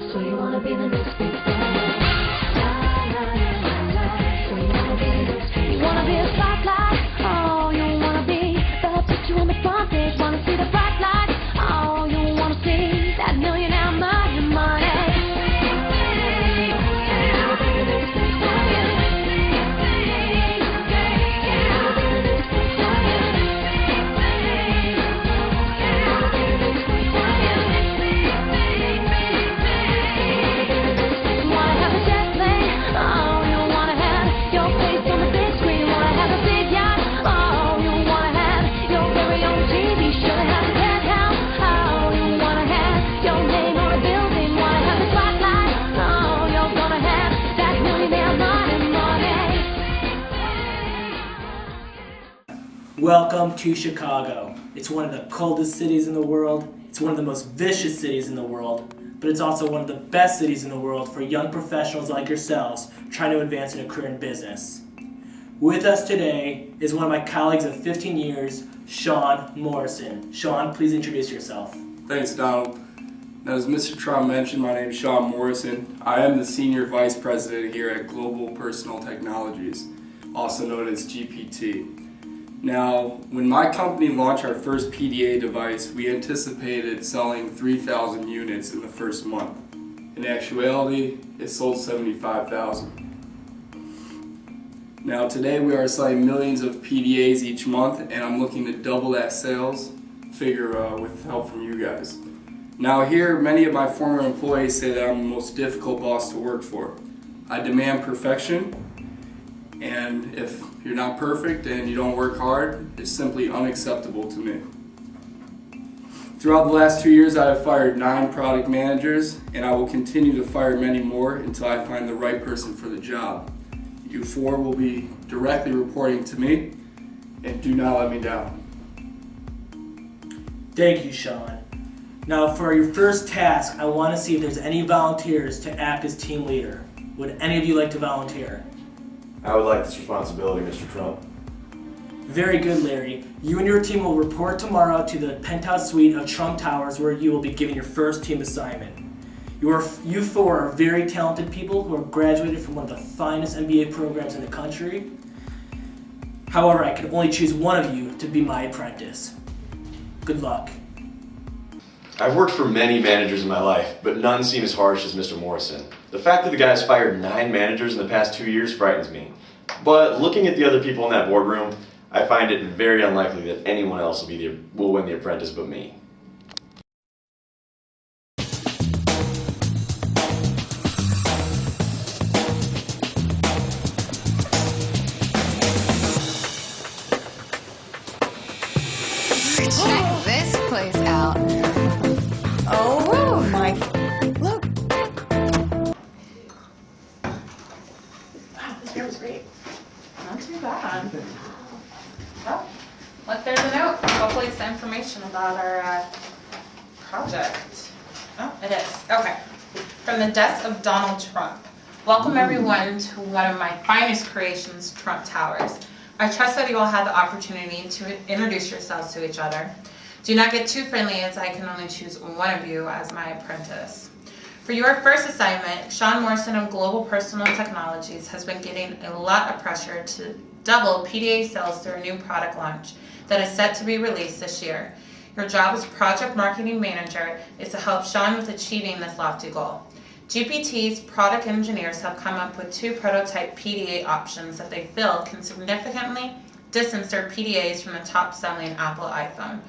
So you wanna be the next big thing. So you wanna be the next big thing. You wanna be a spotlight. Oh, you wanna be the picture on the front page. Wanna see the bright light. Oh, you wanna see that millionaire money, money. Welcome to Chicago. It's one of the coldest cities in the world. It's one of the most vicious cities in the world, but it's also one of the best cities in the world for young professionals like yourselves trying to advance in a career in business. With us today is one of my colleagues of 15 years, Sean Morrison. Sean, please introduce yourself. Thanks, Donald. Now, as Mr. Trump mentioned, my name is Sean Morrison. I am the Senior Vice President here at Global Personal Technologies, also known as GPT. Now, when my company launched our first PDA device, we anticipated selling 3,000 units in the first month. In actuality, it sold 75,000. Now, today we are selling millions of PDAs each month, and I'm looking to double that sales figure with help from you guys. Now, here, many of my former employees say that I'm the most difficult boss to work for. I demand perfection, and if you're not perfect and you don't work hard, it's simply unacceptable to me. Throughout the last 2 years, I have fired 9 product managers, and I will continue to fire many more until I find the right person for the job. You 4 will be directly reporting to me, and do not let me down. Thank you, Sean. Now, for your first task, I want to see if there's any volunteers to act as team leader. Would any of you like to volunteer? I would like this responsibility, Mr. Trump. Very good, Larry. You and your team will report tomorrow to the penthouse suite of Trump Towers, where you will be given your first team assignment. You 4 are very talented people who have graduated from one of the finest MBA programs in the country. However, I can only choose one of you to be my apprentice. Good luck. I've worked for many managers in my life, but none seem as harsh as Mr. Morrison. The fact that the guy has fired 9 managers in the past 2 years frightens me. But looking at the other people in that boardroom, I find it very unlikely that anyone else will win the apprentice but me. Check this place out. Oh my, look. Wow, this hair was great. Not too bad. Oh, look, there's a note. Hopefully it's the information about our project. Oh, it is. Okay. From the desk of Donald Trump. Welcome everyone to one of my finest creations, Trump Towers. I trust that you all had the opportunity to introduce yourselves to each other. Do not get too friendly, as I can only choose one of you as my apprentice. For your first assignment, Sean Morrison of Global Personal Technologies has been getting a lot of pressure to double PDA sales through a new product launch that is set to be released this year. Your job as Project Marketing Manager is to help Sean with achieving this lofty goal. GPT's product engineers have come up with 2 prototype PDA options that they feel can significantly distance their PDAs from the top-selling Apple iPhone.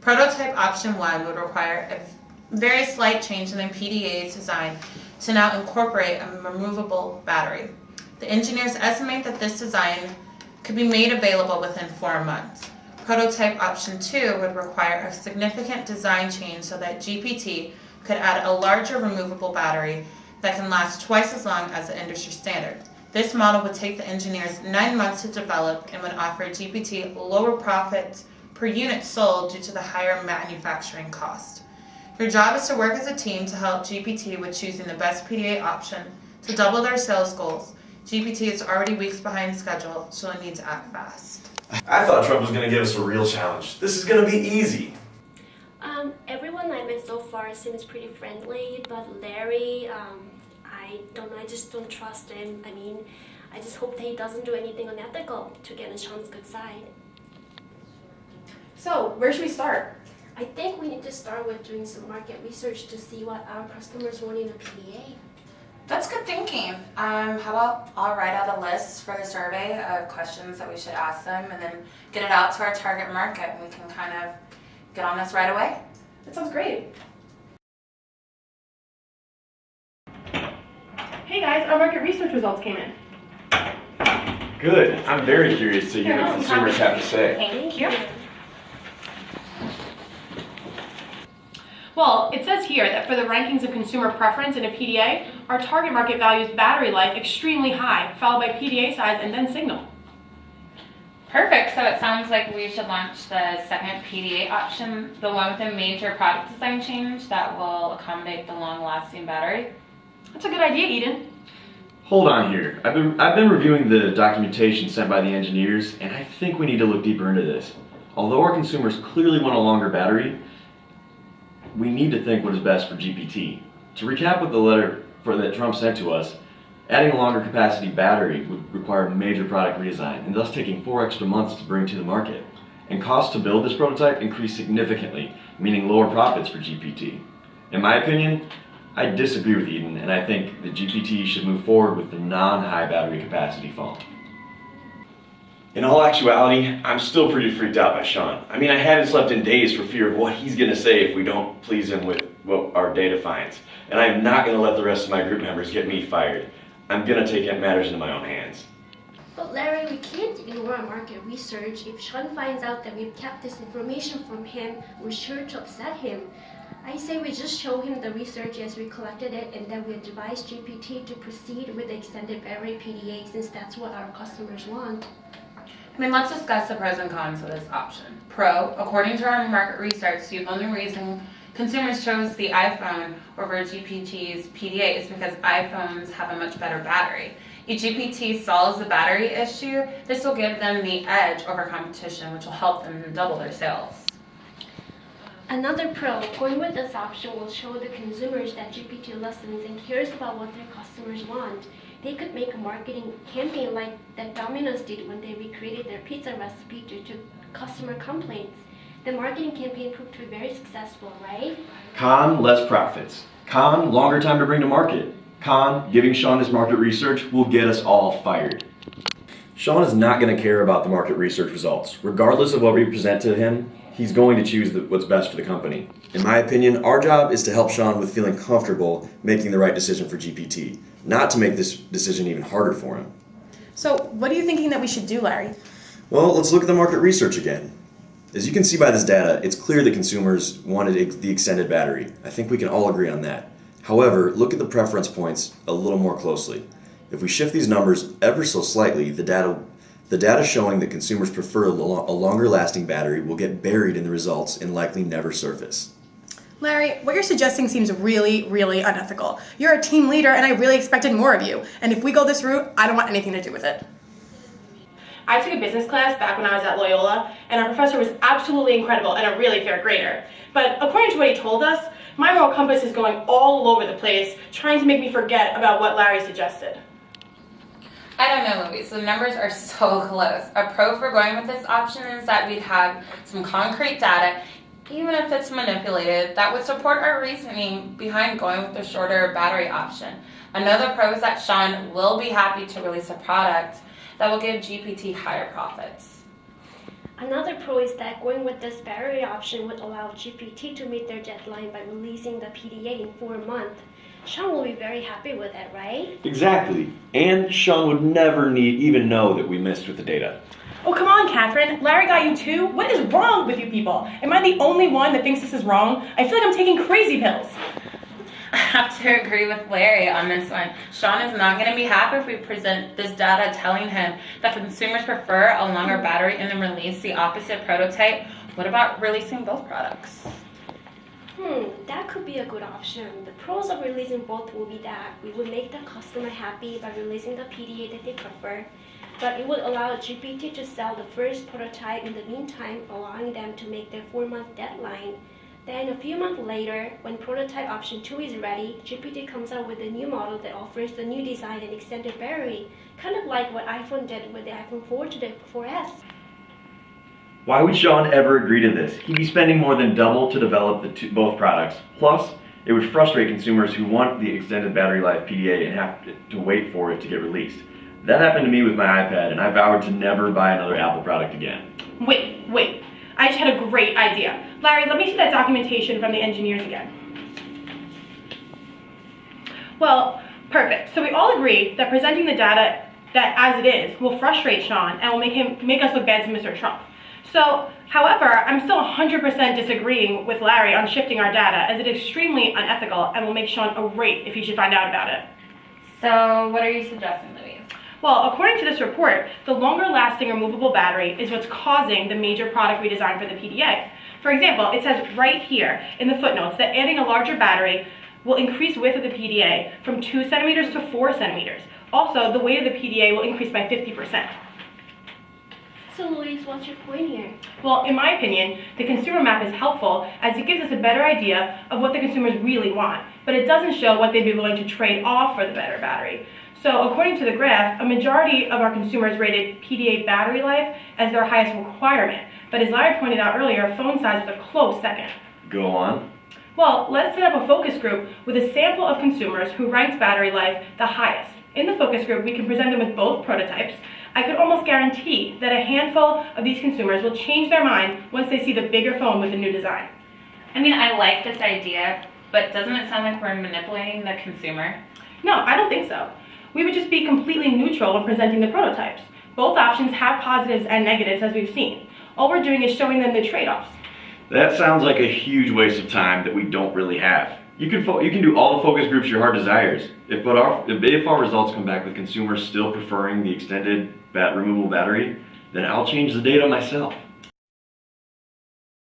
Prototype option 1 would require a very slight change in the PDA's design to now incorporate a removable battery. The engineers estimate that this design could be made available within 4 months. Prototype option 2 would require a significant design change so that GPT could add a larger removable battery that can last twice as long as the industry standard. This model would take the engineers 9 months to develop and would offer GPT lower profits per unit sold due to the higher manufacturing cost. Your job is to work as a team to help GPT with choosing the best PDA option to double their sales goals. GPT is already weeks behind schedule, so it needs to act fast. I thought Trump was going to give us a real challenge. This is going to be easy. Everyone I met so far seems pretty friendly, but Larry, I don't know, I just don't trust him. I mean, I just hope that he doesn't do anything unethical to get on Sean's good side. So, where should we start? I think we need to start with doing some market research to see what our customers want in a PDA. That's good thinking. How about I'll write out a list for the survey of questions that we should ask them and then get it out to our target market, and we can kind of get on this right away. That sounds great. Hey guys, our market research results came in. Good. I'm very curious to hear what consumers have to say. Thank you. Well, it says here that for the rankings of consumer preference in a PDA, our target market values battery life extremely high, followed by PDA size and then signal. Perfect. So it sounds like we should launch the second PDA option, the one with a major product design change that will accommodate the long-lasting battery. That's a good idea, Eden. Hold on here. I've been reviewing the documentation sent by the engineers, and I think we need to look deeper into this. Although our consumers clearly want a longer battery, we need to think what is best for GPT. To recap what the letter that Trump sent to us, adding a longer capacity battery would require a major product redesign, and thus taking 4 extra months to bring to the market. And costs to build this prototype increase significantly, meaning lower profits for GPT. In my opinion, I disagree with Eden, and I think the GPT should move forward with the non-high battery capacity phone. In all actuality, I'm still pretty freaked out by Sean. I mean, I haven't slept in days for fear of what he's gonna say if we don't please him with what our data finds. And I am not gonna let the rest of my group members get me fired. I'm gonna take matters into my own hands. But Larry, we can't ignore our market research. If Sean finds out that we've kept this information from him, we're sure to upset him. I say we just show him the research as we collected it, and then we advise GPT to proceed with the extended battery PDA, since that's what our customers want. I mean, let's discuss the pros and cons of this option. Pro, according to our market research, the only reason consumers chose the iPhone over GPT's PDA is because iPhones have a much better battery. If GPT solves the battery issue, this will give them the edge over competition, which will help them double their sales. Another pro, going with this option will show the consumers that GPT listens and cares about what their customers want. They could make a marketing campaign like that Domino's did when they recreated their pizza recipe due to customer complaints. The marketing campaign proved to be very successful, right? Con, less profits. Con, longer time to bring to market. Con, giving Sean his market research will get us all fired. Sean is not going to care about the market research results. Regardless of what we present to him, he's going to choose what's best for the company. In my opinion, our job is to help Sean with feeling comfortable making the right decision for GPT, not to make this decision even harder for him. So, what are you thinking that we should do, Larry? Well, let's look at the market research again. As you can see by this data, it's clear that consumers wanted the extended battery. I think we can all agree on that. However, look at the preference points a little more closely. If we shift these numbers ever so slightly, the data showing that consumers prefer a longer lasting battery will get buried in the results and likely never surface. Larry, what you're suggesting seems really, really unethical. You're a team leader and I really expected more of you. And if we go this route, I don't want anything to do with it. I took a business class back when I was at Loyola, and our professor was absolutely incredible and a really fair grader. But according to what he told us, my moral compass is going all over the place, trying to make me forget about what Larry suggested. I don't know, Louise. The numbers are so close. A pro for going with this option is that we'd have some concrete data, even if it's manipulated, that would support our reasoning behind going with the shorter battery option. Another pro is that Sean will be happy to release a product that will give GPT higher profits. Another pro is that going with this battery option would allow GPT to meet their deadline by releasing the PDA in 4 months. Sean will be very happy with that, right? Exactly. And Sean would never even know that we missed with the data. Oh, come on, Catherine. Larry got you too? What is wrong with you people? Am I the only one that thinks this is wrong? I feel like I'm taking crazy pills. I have to agree with Larry on this one. Sean is not going to be happy if we present this data telling him that consumers prefer a longer battery and then release the opposite prototype. What about releasing both products? That could be a good option. The pros of releasing both will be that we would make the customer happy by releasing the PDA that they prefer, but it would allow GPT to sell the first prototype in the meantime, allowing them to make their 4-month deadline. Then a few months later, when prototype option 2 is ready, GPT comes out with a new model that offers the new design and extended battery, kind of like what iPhone did with the iPhone 4 to the 4S. Why would Sean ever agree to this? He'd be spending more than double to develop both products. Plus, it would frustrate consumers who want the extended battery life PDA and have to wait for it to get released. That happened to me with my iPad, and I vowed to never buy another Apple product again. Wait. I just had a great idea. Larry, let me see that documentation from the engineers again. Well, perfect. So we all agree that presenting the data that as it is will frustrate Sean and will make us look bad to Mr. Trump. So, however, I'm still 100% disagreeing with Larry on shifting our data, as it is extremely unethical and will make Sean irate if he should find out about it. So what are you suggesting, Louise? Well, according to this report, the longer-lasting removable battery is what's causing the major product redesign for the PDA. For example, it says right here in the footnotes that adding a larger battery will increase width of the PDA from 2 centimeters to 4 centimeters. Also, the weight of the PDA will increase by 50%. So Louise, what's your point here? Well, in my opinion, the consumer map is helpful as it gives us a better idea of what the consumers really want, but it doesn't show what they'd be willing to trade off for the better battery. So according to the graph, a majority of our consumers rated PDA battery life as their highest requirement, but as Larry pointed out earlier, phone size is a close second. Go on. Well, let's set up a focus group with a sample of consumers who ranked battery life the highest. In the focus group, we can present them with both prototypes. I could almost guarantee that a handful of these consumers will change their mind once they see the bigger phone with the new design. I mean, I like this idea, but doesn't it sound like we're manipulating the consumer? No, I don't think so. We would just be completely neutral when presenting the prototypes. Both options have positives and negatives, as we've seen. All we're doing is showing them the trade-offs. That sounds like a huge waste of time that we don't really have. You can do all the focus groups your heart desires. If our results come back with consumers still preferring the extended removable battery, then I'll change the data myself.